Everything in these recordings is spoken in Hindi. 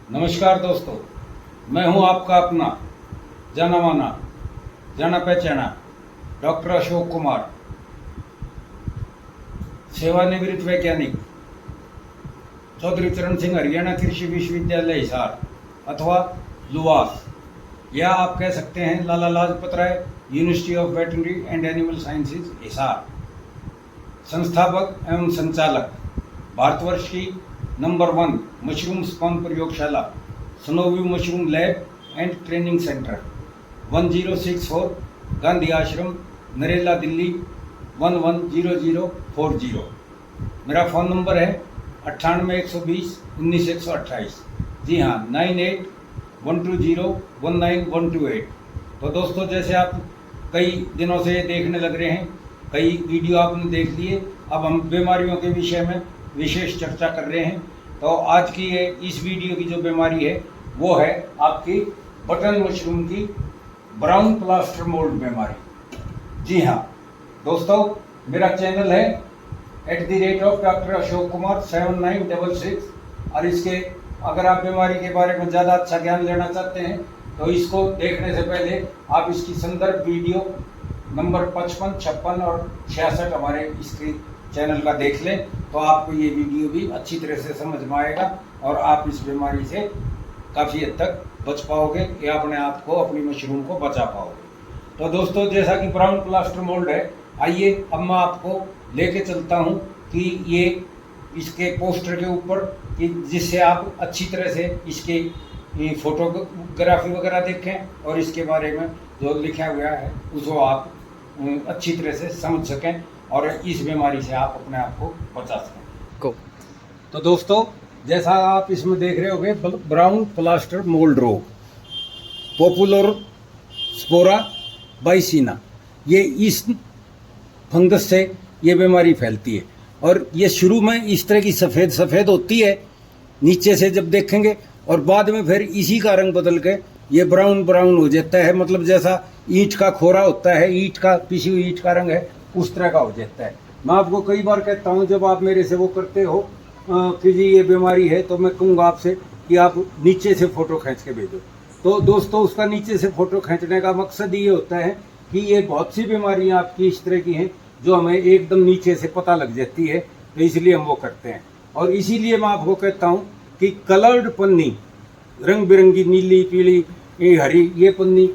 नमस्कार दोस्तों, मैं हूं आपका अपना जाना माना जाना पहचाना डॉक्टर अशोक कुमार, सेवानिवृत्त वैज्ञानिक, चौधरी चरण सिंह हरियाणा कृषि विश्वविद्यालय हिसार अथवा लुवास, या आप कह सकते हैं Lala Lajpat Rai university of veterinary and animal sciences Hisar. संस्थापक एवं संचालक, भारतवर्ष की नंबर 1 मशरूम स्पॉन प्रयोगशाला, Snowview mushroom lab and training centre, 1064 Gandhi Ashram, Narela, Delhi 110040। मेरा फ़ोन नंबर है 98 120 19 128। जी हाँ, 98 120 19128। तो दोस्तों, जैसे आप कई दिनों से देखने लग रहे हैं, कई वीडियो आपने देख लिए, अब हम बीमारियों के विषय में विशेष चर्चा कर रहे हैं। तो आज की इस वीडियो की जो बीमारी है वो है आपकी बटन मशरूम की ब्राउन प्लास्टर मोल्ड बीमारी। जी हाँ दोस्तों, मेरा चैनल है @Dr. अशोक कुमार 7966, और इसके अगर आप बीमारी के बारे में ज़्यादा अच्छा ज्ञान लेना चाहते हैं तो इसको देखने से पहले आप इसकी संदर्भ वीडियो नंबर 55, 56 और 66 हमारे इसके चैनल का देख लें, तो आपको ये वीडियो भी अच्छी तरह से समझ में आएगा और आप इस बीमारी से काफ़ी हद तक बच पाओगे या अपने आप को, अपनी मशरूम को बचा पाओगे। तो दोस्तों, जैसा कि ब्राउन प्लास्टर मोल्ड है, आइए अब मैं आपको लेके चलता हूँ कि ये इसके पोस्टर के ऊपर, कि जिससे आप अच्छी तरह से इसके फोटोग्राफी वगैरह देखें और इसके बारे में जो लिखा हुआ है उसको आप अच्छी तरह से समझ सकें और इस बीमारी से आप अपने आप को बचा सकें। तो दोस्तों, जैसा आप इसमें देख रहे होंगे, ब्राउन प्लास्टर मोल्ड रोग, पॉपुलर स्पोरा बाइसिना, ये इस फंगस से ये बीमारी फैलती है। और ये शुरू में इस तरह की सफ़ेद सफ़ेद होती है नीचे से जब देखेंगे, और बाद में फिर इसी का रंग बदल के ये ब्राउन ब्राउन हो जाता है। मतलब जैसा ईंट का खोरा होता है, ईंट का, पिसी हुई ईंट का रंग है, उस तरह का हो जाता है। मैं आपको कई बार कहता हूँ, जब आप मेरे से वो करते हो कि जी ये बीमारी है, तो मैं कहूँगा आपसे कि आप नीचे से फ़ोटो खींच के भेजो। तो दोस्तों, उसका नीचे से फ़ोटो खींचने का मकसद ये होता है कि ये बहुत सी बीमारियाँ आपकी इस तरह की हैं जो हमें एकदम नीचे से पता लग जाती है, तो इसलिए हम वो करते हैं। और इसीलिए मैं आपको कहता हूँ कि कलर्ड पन्नी, रंग बिरंगी नीली, पीली, हरी, ये पन्नी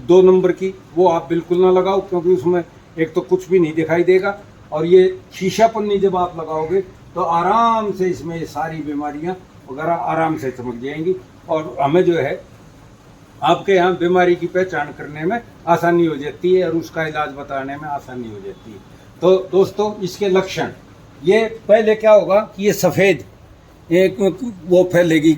2 नंबर की, वो आप बिल्कुल ना लगाओ, क्योंकि उसमें एक तो कुछ भी नहीं दिखाई देगा, और ये शीशा पन्नी जब आप लगाओगे तो आराम से इसमें ये सारी बीमारियां वगैरह आराम से चमक जाएंगी, और हमें जो है आपके यहाँ बीमारी की पहचान करने में आसानी हो जाती है और उसका इलाज बताने में आसानी हो जाती है। तो दोस्तों, इसके लक्षण, ये पहले क्या होगा कि ये सफ़ेद एक वो फैलेगी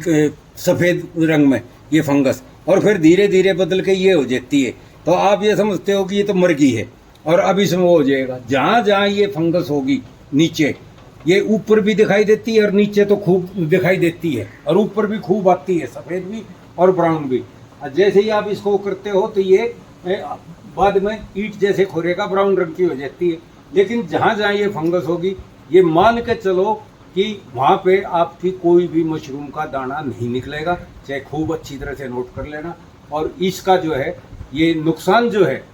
सफ़ेद रंग में ये फंगस, और फिर धीरे धीरे बदल के ये हो जाती है। तो आप ये समझते हो कि ये तो मर गई है, और अब इसमें हो जाएगा। जहाँ जहाँ ये फंगस होगी नीचे, ये ऊपर भी दिखाई देती है और नीचे तो खूब दिखाई देती है, और ऊपर भी खूब आती है, सफ़ेद भी और ब्राउन भी। जैसे ही आप इसको करते हो तो ये बाद में ईंट जैसे खोरे का ब्राउन रंग की हो जाती है। लेकिन जहाँ जहाँ ये फंगस होगी, ये मान के चलो कि वहाँ पे आपकी कोई भी मशरूम का दाना नहीं निकलेगा, चाहे खूब अच्छी तरह से नोट कर लेना। और इसका जो है ये नुकसान जो है,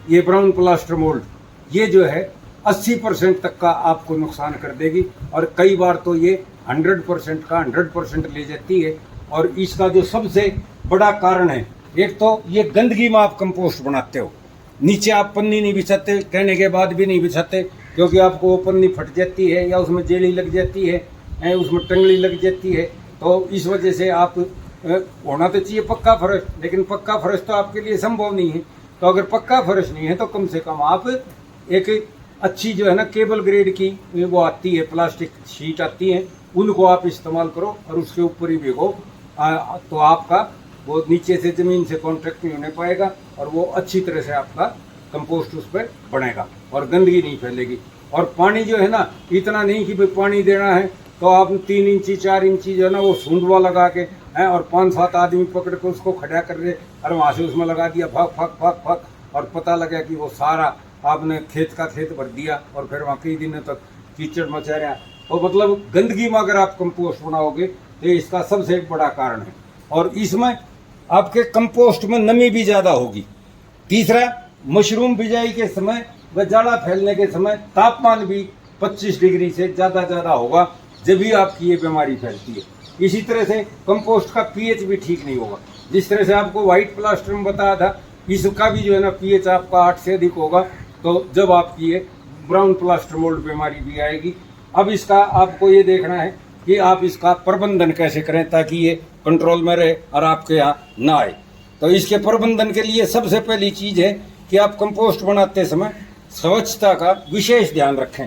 ये ब्राउन प्लास्टर मोल्ड, ये जो है 80% तक का आपको नुकसान कर देगी, और कई बार तो ये 100% का 100% ले जाती है। और इसका जो सबसे बड़ा कारण है, एक तो ये गंदगी में आप कंपोस्ट बनाते हो, नीचे आप पन्नी नहीं बिछाते, कहने के बाद भी नहीं बिछाते, क्योंकि आपको वो पन्नी फट जाती है या उसमें जेली लग जाती है, उसमें टंगली लग जाती है। तो इस वजह से आप होना तो चाहिए पक्का फर्श, लेकिन पक्का फर्श तो आपके लिए संभव नहीं है। तो अगर पक्का फर्श नहीं है तो कम से कम आप एक अच्छी जो है ना केबल ग्रेड की वो आती है, प्लास्टिक शीट आती है, उनको आप इस्तेमाल करो और उसके ऊपर ही भिगो, तो आपका वो नीचे से ज़मीन से कॉन्ट्रैक्ट नहीं होने पाएगा, और वो अच्छी तरह से आपका कंपोस्ट उस पर बनेगा और गंदगी नहीं फैलेगी। और पानी जो है ना, इतना नहीं कि भाई पानी देना है तो आप 3 इंची 4 इंची जो है ना वो सूंडवा लगा के हैं, और 5-7 आदमी पकड़ के उसको खड़ा कर रहे, और वहाँ से उसमें लगा दिया फक फक फक फक, और पता लगा कि वो सारा आपने खेत का खेत भर दिया, और फिर वहाँ कई दिनों तक कीचड़ मचा रहा। तो मतलब गंदगी में अगर आप कंपोस्ट बनाओगे तो इसका सबसे बड़ा कारण है। और इसमें आपके कंपोस्ट में नमी भी ज़्यादा होगी। तीसरा, मशरूम बिजाई के समय व जाड़ा फैलने के समय तापमान भी 25 डिग्री से ज़्यादा होगा, जब भी आपकी ये बीमारी फैलती है। इसी तरह से कंपोस्ट का पीएच भी ठीक नहीं होगा। जिस तरह से आपको वाइट प्लास्टर में बताया था, इसका भी जो है ना पीएच आपका 8 से अधिक होगा, तो जब आपकी ये ब्राउन प्लास्टर मोल्ड बीमारी भी आएगी। अब इसका आपको ये देखना है कि आप इसका प्रबंधन कैसे करें ताकि ये कंट्रोल में रहे और आपके यहाँ ना आए। तो इसके प्रबंधन के लिए सबसे पहली चीज़ है कि आप कंपोस्ट बनाते समय स्वच्छता का विशेष ध्यान रखें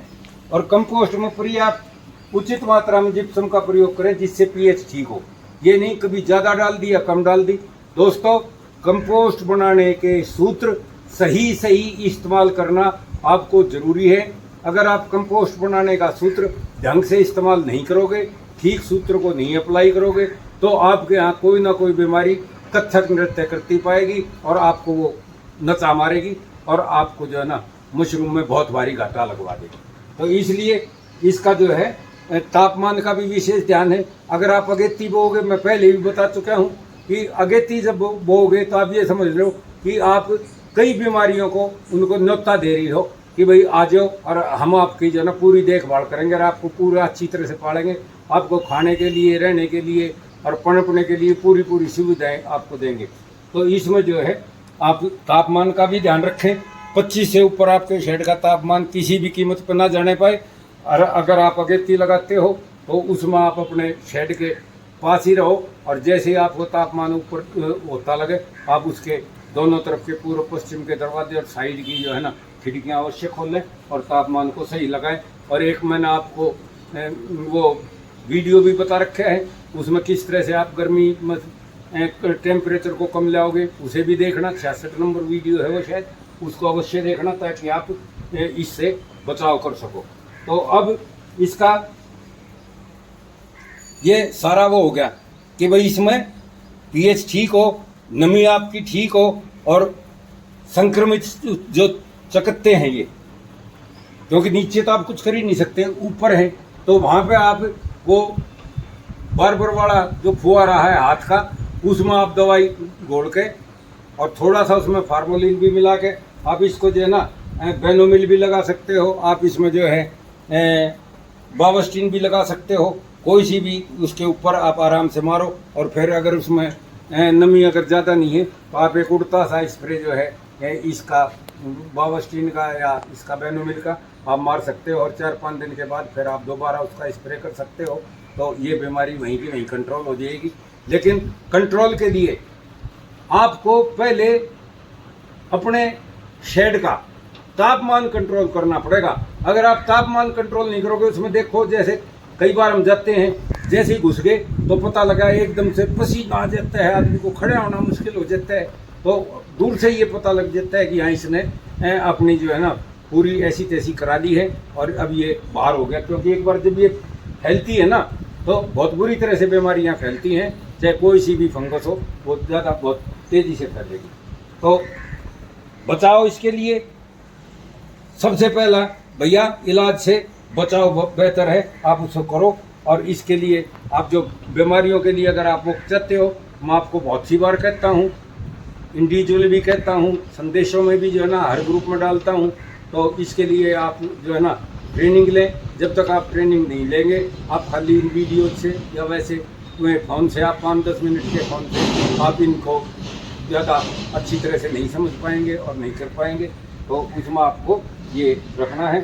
और कंपोस्ट में पर्याप्त उचित मात्रा में जिप्सम का प्रयोग करें, जिससे पीएच ठीक हो। ये नहीं कभी ज़्यादा डाल दी या कम डाल दी। दोस्तों, कंपोस्ट बनाने के सूत्र सही इस्तेमाल करना आपको ज़रूरी है। अगर आप कंपोस्ट बनाने का सूत्र ढंग से इस्तेमाल नहीं करोगे, ठीक सूत्र को नहीं अप्लाई करोगे, तो आपके यहाँ कोई ना कोई बीमारी कथक नृत्य करती पाएगी और आपको वो नचा मारेगी और आपको जो है ना मशरूम में बहुत भारी घाटा लगवा देगी। तो इसलिए इसका जो है तापमान का भी विशेष ध्यान है। अगर आप अगेती बोओगे, मैं पहले भी बता चुका हूँ कि अगेती जब बोओगे तो आप ये समझ लो कि आप कई बीमारियों को उनको न्योता दे रही हो कि भाई आ जाओ और हम आपकी जो है ना पूरी देखभाल करेंगे और आपको पूरा अच्छी तरह से पालेंगे। आपको खाने के लिए, रहने के लिए और पनपने के लिए पूरी सुविधाएं आपको देंगे। तो इसमें जो है आप तापमान का भी ध्यान रखें। 25 से ऊपर आपके शेड का तापमान किसी भी कीमत पर ना जाने पाए। और अगर आप अगेती लगाते हो तो उसमें आप अपने शेड के पास ही रहो और जैसे ही आपको तापमान ऊपर होता लगे, आप उसके दोनों तरफ के पूर्व पश्चिम के दरवाजे और साइड की जो है ना खिड़कियाँ अवश्य खोल लें और तापमान को सही लगाएं। और एक मैंने आपको वो वीडियो भी बता रखे है, उसमें किस तरह से आप गर्मी टेम्परेचर को कम लाओगे, उसे भी देखना। 66 नंबर वीडियो है वो, शायद उसको अवश्य देखना ताकि आप इससे बचाव कर सको। तो अब इसका ये सारा वो हो गया कि भाई इसमें पीएच ठीक हो, नमी आपकी ठीक हो और संक्रमित जो चकत्ते हैं ये, क्योंकि नीचे तो आप कुछ कर ही नहीं सकते, ऊपर है, तो वहाँ पे आप वो बारबर वाला जो फुहारा है हाथ का, उसमें आप दवाई घोल के और थोड़ा सा उसमें फार्मोलिन भी मिला के आप इसको जो है ना बेनोमिल भी लगा सकते हो। आप इसमें जो है बावस्टीन भी लगा सकते हो, कोई सी भी उसके ऊपर आप आराम से मारो। और फिर अगर उसमें नमी अगर ज़्यादा नहीं है तो आप एक उड़ता सा स्प्रे जो है इसका बावस्टीन का या इसका बेनोमिल का आप मार सकते हो और 4-5 दिन के बाद फिर आप दोबारा उसका स्प्रे कर सकते हो। तो ये बीमारी वहीं की वहीं कंट्रोल हो जाएगी। लेकिन कंट्रोल के लिए आपको पहले अपने शेड का तापमान कंट्रोल करना पड़ेगा। अगर आप तापमान कंट्रोल नहीं करोगे, उसमें देखो जैसे कई बार हम जाते हैं, जैसे ही घुस गए तो पता लगा एकदम से पसीना आ जाता है, आदमी को खड़े होना मुश्किल हो जाता है। तो दूर से ये पता लग जाता है कि हाँ इसने अपनी जो है ना पूरी ऐसी तैसी करा दी है और अब ये बाहर हो गया। क्योंकि एक बार जब ये फैलती है ना तो बहुत बुरी तरह से बीमारियाँ फैलती हैं, चाहे कोई सी भी फंगस हो, वो ज़्यादा बहुत तेज़ी से फैलेगी। तो बचाओ इसके लिए सबसे पहला भैया इलाज से बचाव बेहतर है, आप उसको करो। और इसके लिए आप जो बीमारियों के लिए अगर आप मुक्त चाहते हो, मैं आपको बहुत सी बार कहता हूँ, इंडिविजुअली भी कहता हूँ, संदेशों में भी जो है ना हर ग्रुप में डालता हूँ। तो इसके लिए आप जो है ना ट्रेनिंग लें। जब तक आप ट्रेनिंग नहीं लेंगे, आप खाली इन वीडियो से या वैसे फ़ोन से आप 5-10 मिनट के फ़ोन से आप इनको ज़्यादा अच्छी तरह से नहीं समझ पाएंगे और नहीं कर पाएंगे। तो उसमें आपको ये रखना है,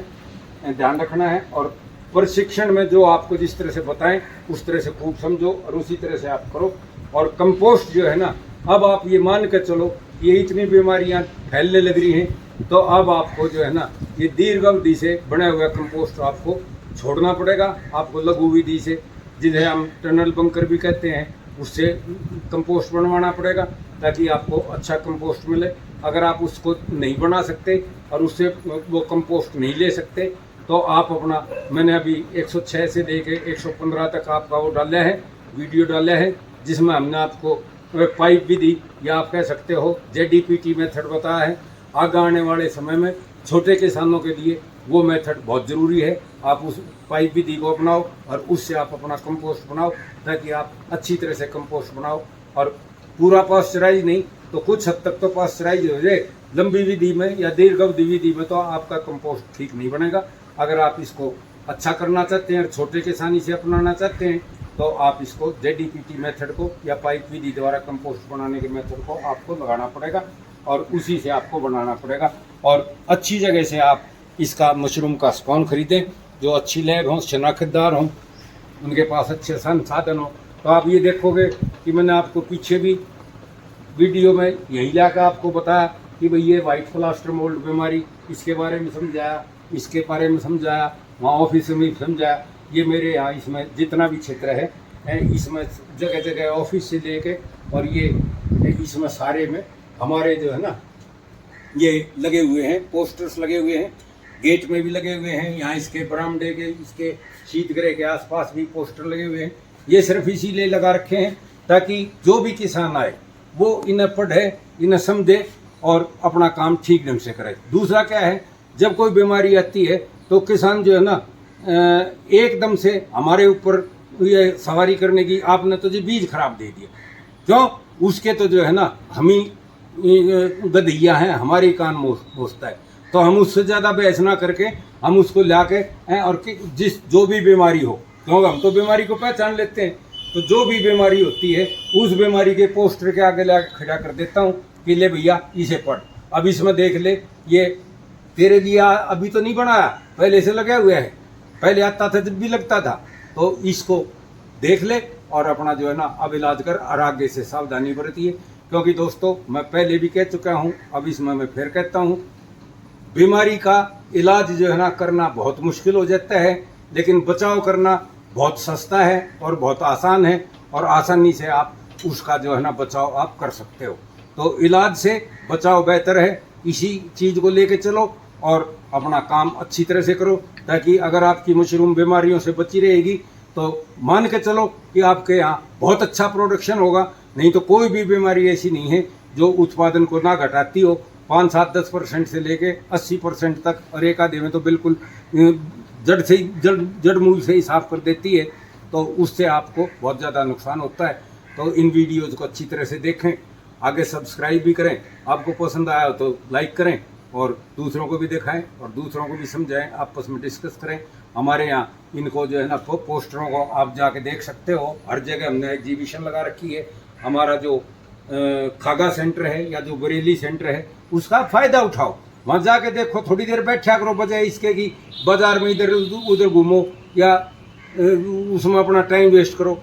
ध्यान रखना है। और प्रशिक्षण में जो आपको जिस तरह से बताएं उस तरह से खूब समझो और उसी तरह से आप करो। और कंपोस्ट जो है ना, अब आप ये मान कर चलो ये इतनी बीमारियां फैलने लग रही हैं, तो अब आपको जो है ना ये दीर्घ अवधि से बना हुआ कंपोस्ट आपको छोड़ना पड़ेगा। आपको लघु विधि से, जिसे हम टनल बंकर भी कहते हैं, उससे कंपोस्ट बनवाना पड़ेगा ताकि आपको अच्छा कंपोस्ट मिले। अगर आप उसको नहीं बना सकते और उससे वो कंपोस्ट नहीं ले सकते तो आप अपना, मैंने अभी 106 से लेके 115 तक आपका वो डाला है, वीडियो डाला है, जिसमें हमने आपको पाइप विधि या आप कह सकते हो JDPT मेथड बताया है। आगे आने वाले समय में छोटे किसानों के लिए वो मेथड बहुत ज़रूरी है। आप उस पाइप विधि को अपनाओ और उससे आप अपना कंपोस्ट बनाओ, ताकि आप अच्छी तरह से कंपोस्ट बनाओ। और पूरा पास्चराइज नहीं तो कुछ हद तक तो पास्चराइज हो जाए। लंबी विधि में या दीर्घ अवधि विधि में तो आपका कंपोस्ट ठीक नहीं बनेगा। अगर आप इसको अच्छा करना चाहते हैं और छोटे किसानी से अपनाना चाहते हैं तो आप इसको जेडीपीटी मेथड को या पाइप विधि द्वारा कंपोस्ट बनाने के मेथड को आपको लगाना पड़ेगा और उसी से आपको बनाना पड़ेगा। और अच्छी जगह से आप इसका मशरूम का स्पॉन खरीदें, जो अच्छी लैब हों, शनाख्तदार हों, उनके पास अच्छे संसाधन हो। तो आप ये देखोगे कि मैंने आपको पीछे भी वीडियो में यही लाकर आपको बताया कि भाई ये वाइट प्लास्टर मोल्ड बीमारी, इसके बारे में समझाया, इसके बारे में समझाया, वहाँ ऑफिस में भी समझाया। ये मेरे यहाँ इसमें जितना भी क्षेत्र है इसमें जगह जगह ऑफिस से लेके और ये इसमें सारे में हमारे जो है ना ये लगे हुए हैं, पोस्टर्स लगे हुए हैं, गेट में भी लगे हुए हैं, यहाँ इसके बरामदे के इसके शीतगृह के आसपास भी पोस्टर लगे हुए हैं। ये सिर्फ इसीलिए लगा रखे हैं ताकि जो भी किसान आए वो इन्हें पढ़े, इन्हें समझे और अपना काम ठीक ढंग से करे। दूसरा क्या है, जब कोई बीमारी आती है तो किसान जो है ना एकदम से हमारे ऊपर ये सवारी करने की, आपने तो जी बीज खराब दे दिया, क्यों, उसके तो जो है ना हम ही गधैया हैं, हमारी कान मोचता है। तो हम उससे ज़्यादा बहस ना करके हम उसको ला के और जिस जो भी बीमारी हो, क्योंकि हम तो बीमारी को पहचान लेते हैं, तो जो भी बीमारी होती है उस बीमारी के पोस्टर के आगे ला के खड़ा कर देता हूँ कि ले भैया इसे पढ़, अब इसमें देख ले, ये तेरे लिए अभी तो नहीं बनाया, पहले से लगे हुए हैं, पहले आता था जब भी लगता था, तो इसको देख ले और अपना जो है ना अब इलाज कर और आगे से सावधानी बरतिए। क्योंकि दोस्तों मैं पहले भी कह चुका हूँ, अब इसमें मैं फिर कहता हूँ, बीमारी का इलाज जो है ना करना बहुत मुश्किल हो जाता है, लेकिन बचाव करना बहुत सस्ता है और बहुत आसान है और आसानी से आप उसका जो है ना बचाव आप कर सकते हो। तो इलाज से बचाव बेहतर है, इसी चीज़ को लेके चलो और अपना काम अच्छी तरह से करो, ताकि अगर आपकी मशरूम बीमारियों से बची रहेगी तो मान के चलो कि आपके यहाँ बहुत अच्छा प्रोडक्शन होगा। नहीं तो कोई भी बीमारी ऐसी नहीं है जो उत्पादन को ना घटाती हो, 5, 7, 10% से लेके 80% तक, और एक आधे में तो बिल्कुल जड़ मूल से ही साफ कर देती है। तो उससे आपको बहुत ज़्यादा नुकसान होता है। तो इन वीडियोज़ को अच्छी तरह से देखें, आगे सब्सक्राइब भी करें, आपको पसंद आया हो तो लाइक करें और दूसरों को भी दिखाएं और दूसरों को भी समझाएं, आपस में डिस्कस करें। हमारे यहाँ इनको जो है ना पोस्टरों को आप जाके देख सकते हो, हर जगह हमने एग्जीबिशन लगा रखी है। हमारा जो खागा सेंटर है या जो बरेली सेंटर है उसका फ़ायदा उठाओ, वहाँ जाके देखो, थोड़ी देर बैठा करो, बजाय इसके कि बाज़ार में इधर उधर घूमो या उसमें अपना टाइम वेस्ट करो,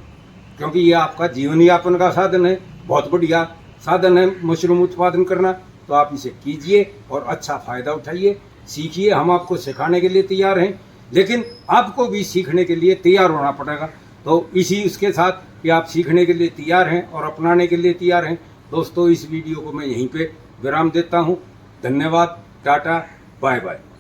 क्योंकि ये आपका जीवन यापन का साधन है, बहुत बढ़िया साधन है मशरूम उत्पादन करना। तो आप इसे कीजिए और अच्छा फ़ायदा उठाइए, सीखिए। हम आपको सिखाने के लिए तैयार हैं, लेकिन आपको भी सीखने के लिए तैयार होना पड़ेगा। तो इसी उसके साथ कि आप सीखने के लिए तैयार हैं और अपनाने के लिए तैयार हैं। दोस्तों इस वीडियो को मैं यहीं पे विराम देता हूँ। धन्यवाद, टाटा, बाय बाय।